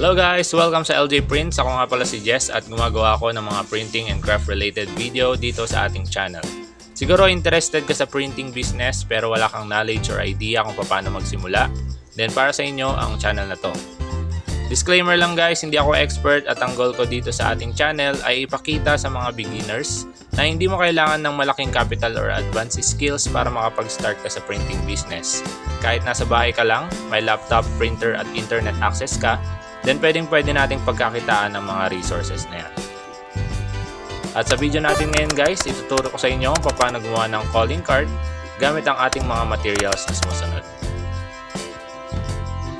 Hello guys! Welcome sa LJ Prints. Ako nga pala si Jess at gumagawa ako ng mga printing and craft related video dito sa ating channel. Siguro interested ka sa printing business pero wala kang knowledge or idea kung paano magsimula, then para sa inyo ang channel na to. Disclaimer lang guys, hindi ako expert at ang goal ko dito sa ating channel ay ipakita sa mga beginners na hindi mo kailangan ng malaking capital or advanced skills para makapag-start ka sa printing business. Kahit nasa bahay ka lang, may laptop, printer at internet access ka, then pwede nating pagkakitaan ng mga resources na yan. At sa video natin ngayon guys, ituturo ko sa inyo kung paano gumawa ng calling card gamit ang ating mga materials na sumusunod.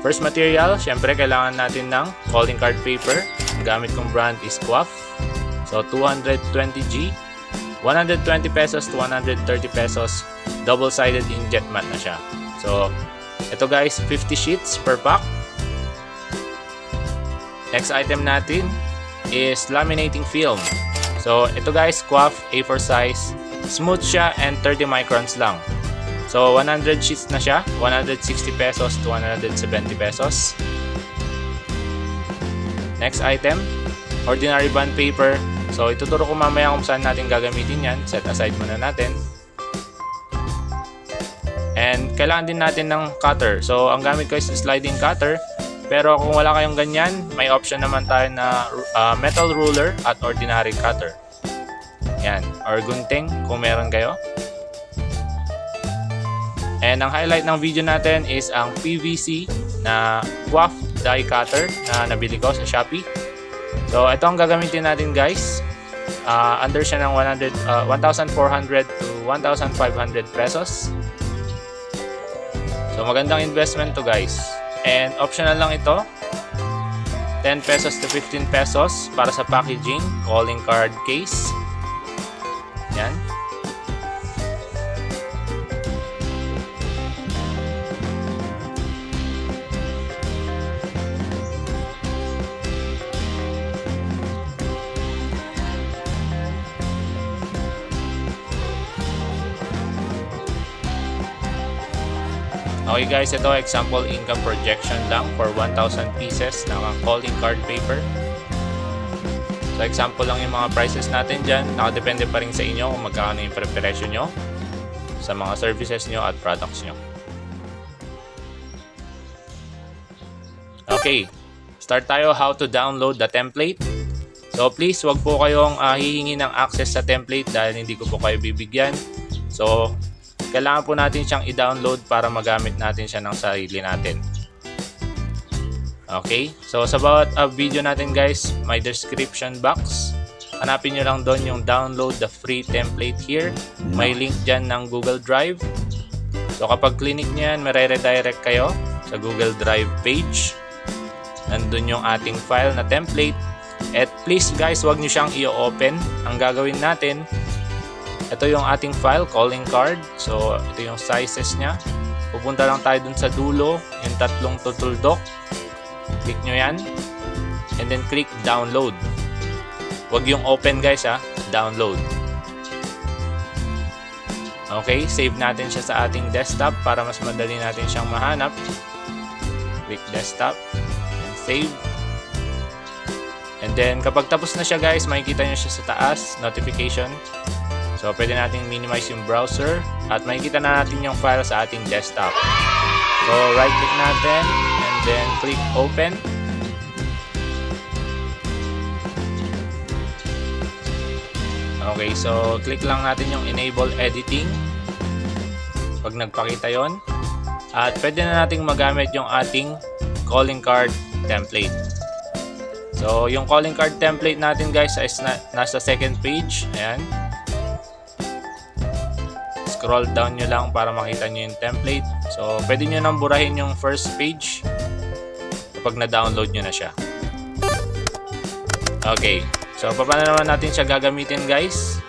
First material, syempre kailangan natin ng calling card paper. Ang gamit kong brand is Quaff. So 220G, 120 pesos to 130 pesos, double-sided inkjet mat na siya. So ito guys, 50 sheets per pack. Next item natin is laminating film. So ito guys, Quaff A4 size, smooth siya and 30 microns lang. So 100 sheets na siya, 160 pesos to 170 pesos. Next item, ordinary bond paper. So ituturo ko mamaya kung saan natin gagamitin yan. Set aside muna natin. And kailangan din natin ng cutter. So ang gamit ko is sliding cutter. Pero kung wala kayong ganyan, may option naman tayo na metal ruler at ordinary cutter. Yan, or gunting kung meron kayo. And ang highlight ng video natin is ang PVC na Quaff die cutter na nabili ko sa Shopee. So ito ang gagamitin natin guys. Under siya ng 1,400 to 1,500 pesos. So magandang investment to guys. And optional lang ito. 10 pesos to 15 pesos para sa packaging, calling card case. Yan. Okay guys, ito example income projection lang for 1,000 pieces ng calling card paper. So example lang yung mga prices natin dyan. Nakadepende pa rin sa inyo kung magkano yung preparation nyo sa mga services nyo at products nyo. Okay, start tayo how to download the template. So please wag po kayong hihingi ng access sa template dahil hindi ko po kayo bibigyan. So kailangan po natin siyang i-download para magamit natin siya ng sarili natin. Okay, so sa bawat video natin guys, may description box. Hanapin nyo lang doon yung download the free template here. May link dyan ng Google Drive. So kapag clinic nyo yan, may-redirect kayo sa Google Drive page. Nandun yung ating file na template. At please guys, wag nyo siyang i-open. Ang gagawin natin, ito yung ating file, calling card. So ito yung sizes nya. Pupunta lang tayo dun sa dulo, yung tatlong tutuldok. Click nyo yan. And then click download. Huwag yung open guys ha. Download. Okay, save natin siya sa ating desktop para mas madali natin siyang mahanap. Click desktop. And save. And then kapag tapos na siya guys, makikita nyo siya sa taas. Notification. So pwede natin minimize yung browser. At makikita na natin yung file sa ating desktop. So right click natin. Then click open. Okay, so click lang natin yung enable editing pag nagpakita yon. At pwede na nating magamit yung ating calling card template. So yung calling card template natin guys is nasa second page. Ayan. Scroll down nyo lang para makita nyo yung template. So pwede nyo nang burahin yung first page pag na-download nyo na siya. Okay. So, paano naman natin siya gagamitin guys?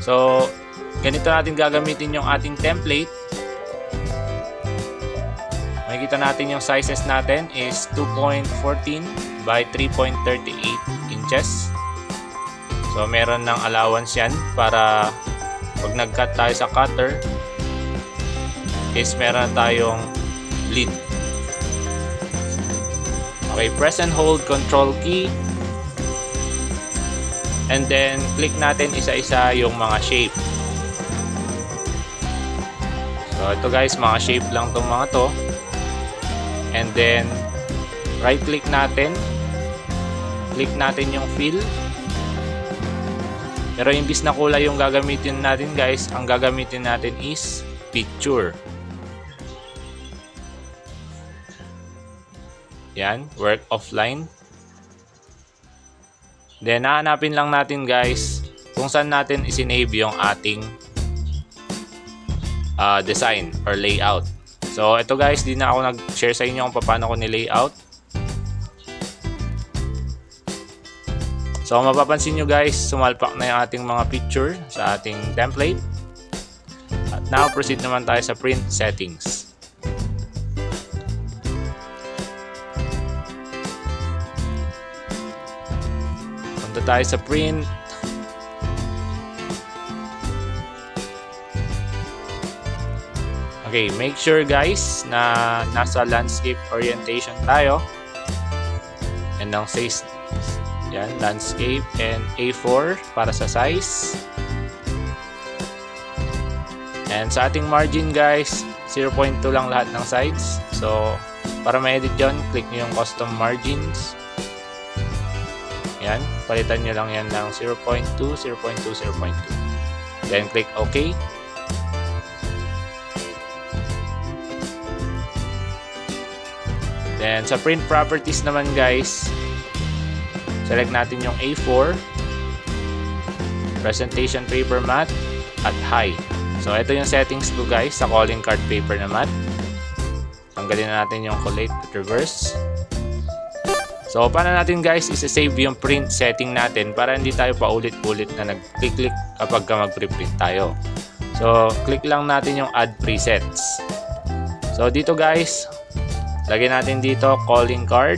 So, ganito natin gagamitin yung ating template. Makikita natin yung sizes natin is 2.14 by 3.38 inches. So, meron ng allowance yan para pag nag-cut tayo sa cutter is meron tayong lead. Okay, press and hold control key. And then, click natin isa-isa yung mga shape. So, ito guys, mga shape lang itong mga to. And then, right-click natin. Click natin yung fill. Pero imbis na kulay yung gagamitin natin guys, ang gagamitin natin is picture. Yan, work offline. Then, hahanapin lang natin guys kung saan natin isinave yung ating design or layout. So, ito guys, di na ako nag-share sa inyo kung paano ko ni-layout. So, mapapansin nyo guys, sumalpak na yung ating mga picture sa ating template. At now, proceed naman tayo sa print settings. Punta tayo sa print. Okay, make sure guys na nasa landscape orientation tayo. And ang size, yan, landscape and A4 para sa size. And sa ating margin guys, 0.2 lang lahat ng sides. So, para ma-edit yun, click nyo yung custom margins. Yan, palitan nyo lang yan ng 0.2, 0.2, 0.2. Then, click OK. Then, sa print properties naman guys, select natin yung A4, presentation paper matte, at high. So, ito yung settings ko guys sa calling card paper na matte. Tanggalin na natin yung collate at reverse. So, paano natin guys isa-save yung print setting natin para hindi tayo paulit-ulit na nag-click kapag mag-preprint tayo. So, click lang natin yung add presets. So, dito guys, lagyan natin dito calling card.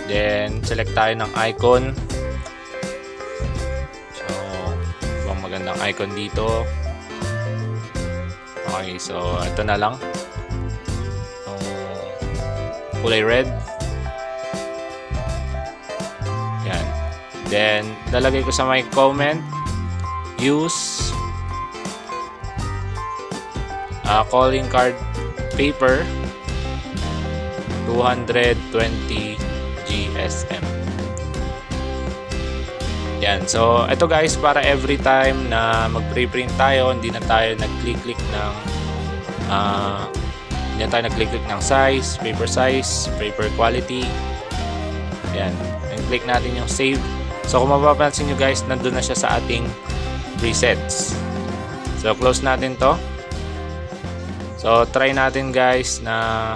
Then, select tayo ng icon. So, ibang magandang icon dito. Okay, so ito na lang. Kulay red. Yan. Then, lalagay ko sa my comment, use calling card paper 220 GSM. Yan. So, ito guys, para every time na mag-preprint tayo, hindi na tayo nag-click ng size, paper quality. Yan. And click natin yung save. So, kung mapapansin nyo guys, nandun na siya sa ating presets. So, close natin to. So, try natin guys na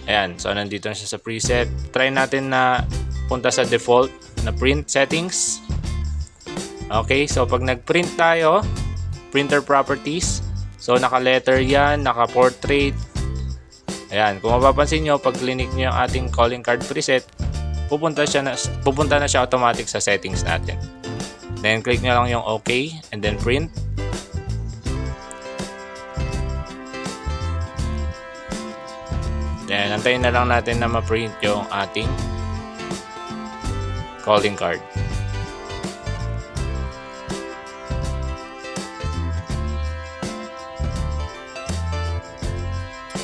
ayan. So, nandito na siya sa preset. Try natin na punta sa default na print settings. Okay. So, pag nag-print tayo, printer properties. So, naka-letter yan, naka-portrait. Ayan. Kung mapapansin nyo, pag clinic nyo yung ating calling card preset, pupunta na siya automatic sa settings natin. Then, click nyo lang yung OK and then print. Then, antayin na lang natin na ma-print yung ating calling card.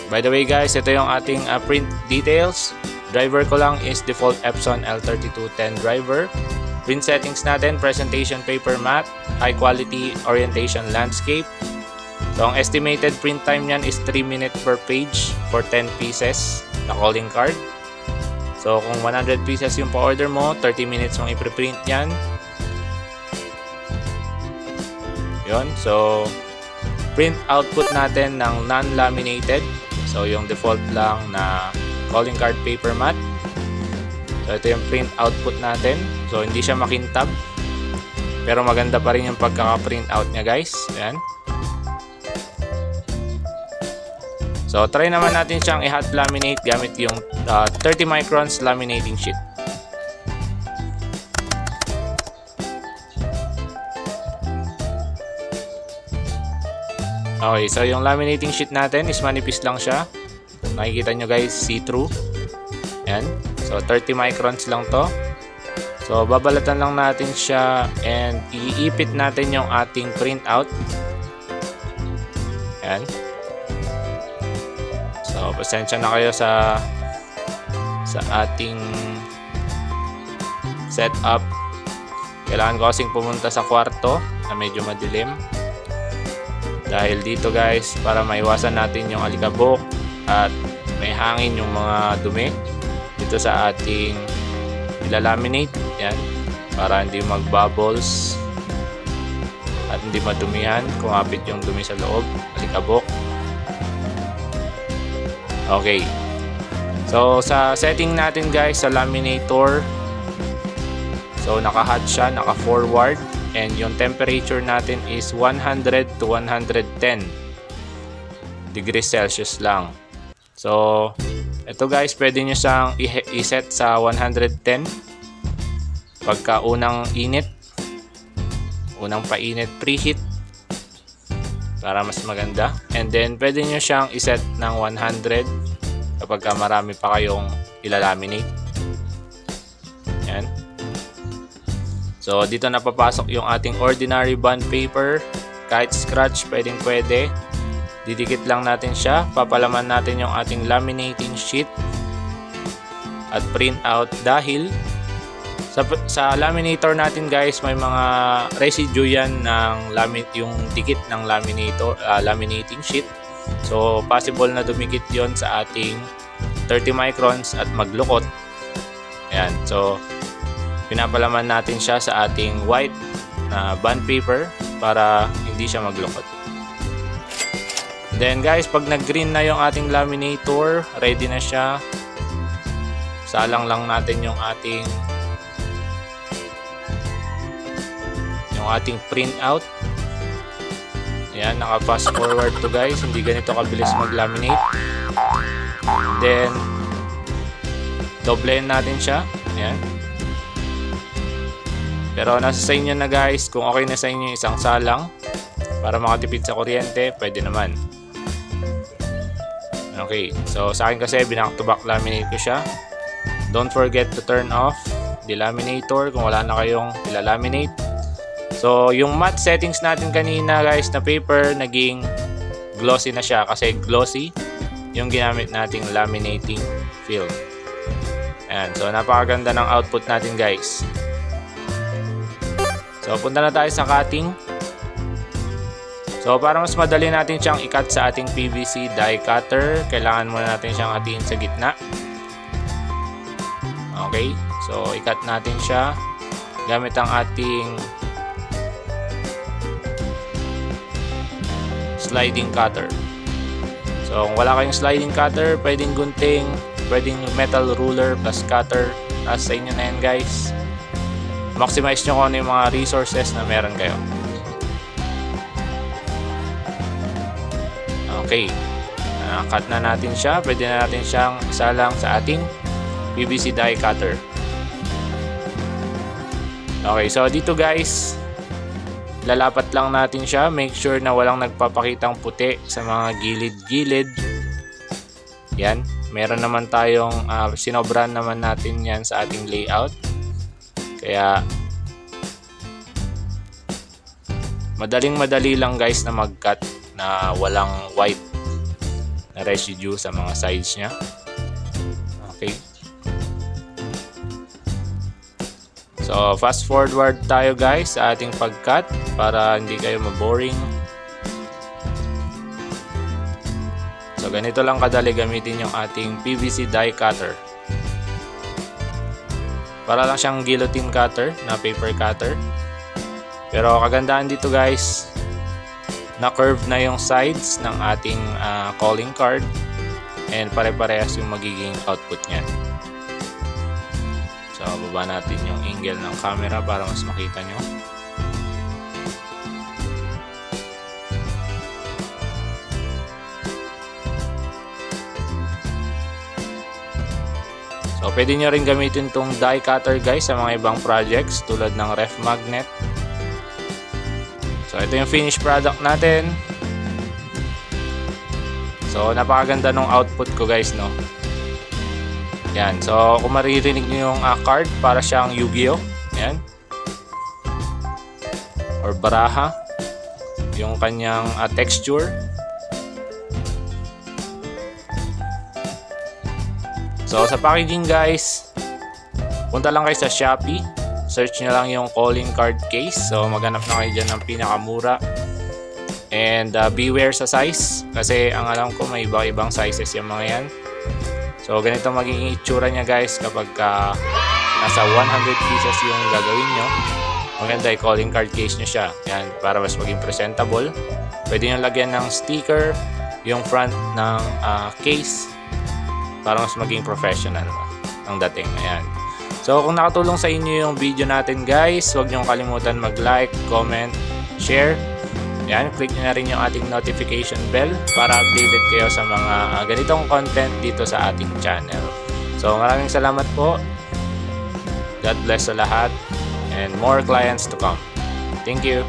By the way guys, ito yung ating print details. Driver ko lang is default Epson L3210 driver. Print settings natin, presentation paper matte, high quality orientation landscape. So, ang estimated print time niyan is 3 minutes per page for 10 pieces na calling card. So, kung 100 pieces yung pa-order mo, 30 minutes mong i-print yan. Yun. So, print output natin ng non-laminated. So, yung default lang na calling card paper matte. So, ito yung print output natin. So, hindi siya makintab. Pero maganda pa rin yung pagkaka-print out niya guys. Ayan. So, try naman natin siyang i-hot laminate gamit yung 30 microns laminating sheet. Okay, so yung laminating sheet natin is manipis lang siya. Nakikita nyo guys, see-through. Yan. So 30 microns lang to. So babalatan lang natin siya and iipit natin yung ating printout. Yan. So pasensya na kayo sa ating setup. Kailangan ko kasing pumunta sa kwarto na medyo madilim. Dahil dito guys, para maiwasan natin yung alikabok at may hangin yung mga dumi dito sa ating ilalaminate. Yan, para hindi mag-bubbles at hindi madumihan, kumapit yung dumi sa loob, alikabok. Okay, so sa setting natin guys sa laminator, so naka-hot siya, naka-forward, and yung temperature natin is 100 to 110 degrees Celsius lang. So ito guys, pwede nyo siyang i-set sa 110 pagka unang init, unang painit, preheat, para mas maganda. And then pwede nyo siyang iset ng 100 kapag marami pa kayong ilalaminate. Yan. So dito na papasok yung ating ordinary bond paper. Kahit scratch, pwede. Didikit lang natin siya. Papalaman natin yung ating laminating sheet at print out dahil sa laminator natin guys, may mga residue yan ng yung dikit ng laminating sheet. So possible na dumikit yon sa ating 30 microns at maglukot. Ayan, so pinapalaman natin siya sa ating white na bond paper para hindi siya maglukot. Then guys, pag nag-green na yung ating laminator, ready na siya. Salang lang natin yung ating print out. Ayan, naka-fast forward to guys, hindi ganito kabilis mag-laminate. Then doblehin natin siya. Ayan. Pero nasa sa inyo na guys, kung okay na sa inyo isang salang para makatipid sa kuryente, pwede naman. Okay, so sa akin kasi back to back laminate ko siya. Don't forget to turn off the laminator kung wala na kayong ilalaminate. So yung matte settings natin kanina guys na paper, naging glossy na siya kasi glossy yung ginamit nating laminating film. Ayan, so napakaganda ng output natin guys. So punta na tayo sa cutting. So para mas madali natin siyang i-cut sa ating PVC die cutter, kailangan muna natin siyang hatiin sa gitna. Okay, so i-cut natin siya gamit ang ating sliding cutter. So kung wala kayong sliding cutter, pwedeng gunting, pwedeng metal ruler plus cutter. Nasa sa inyo na yan guys. Maximize nyo kung ano yung mga resources na meron kayo. Okay, cut na natin siya. Pwede na natin siyang isalang sa ating PVC die cutter. Okay, so dito guys, lalapat lang natin siya. Make sure na walang nagpapakitang puti sa mga gilid-gilid. Yan, meron naman tayong sinobran naman natin yan sa ating layout. Kaya madaling-madali lang guys na mag-cut na walang white na residue sa mga sides niya. Okay. So fast forward tayo guys sa ating pag-cut para hindi kayo maboring. So ganito lang kadali gamitin yung ating PVC die cutter. Para lang siyang guillotine cutter na paper cutter. Pero kagandahan dito guys, na curve na yung sides ng ating calling card and pare-parehas yung magiging output niya. So baba natin yung angle ng camera para mas makita nyo. So pwede nyo rin gamitin tong die cutter guys sa mga ibang projects tulad ng ref magnet. So ito yung finished product natin. So So napakaganda ng output ko guys, no. Yan. So kung maririnig niyo yung card, para siyang Yu-Gi-Oh. Yan. Or baraha. Yung kanyang texture. So sa packaging guys, punta lang kayo sa Shopee. Search nyo lang yung calling card case. So maghanap na kayo dyan ng pinakamura. And beware sa size. Kasi ang alam ko may iba-ibang sizes yung mga yan. So ganito magiging itsura niya guys kapag nasa 100 pieces yung gagawin nyo. Maganda yung calling card case nyo siya. Yan, para mas maging presentable. Pwede nyo lagyan ng sticker yung front ng case para mas maging professional ang dating. Ayan. So kung nakatulong sa inyo yung video natin guys, huwag nyo kalimutan mag-like, comment, share. Yan, click nyo na rin yung ating notification bell para updated kayo sa mga ganitong content dito sa ating channel. So maraming salamat po. God bless sa lahat and more clients to come. Thank you.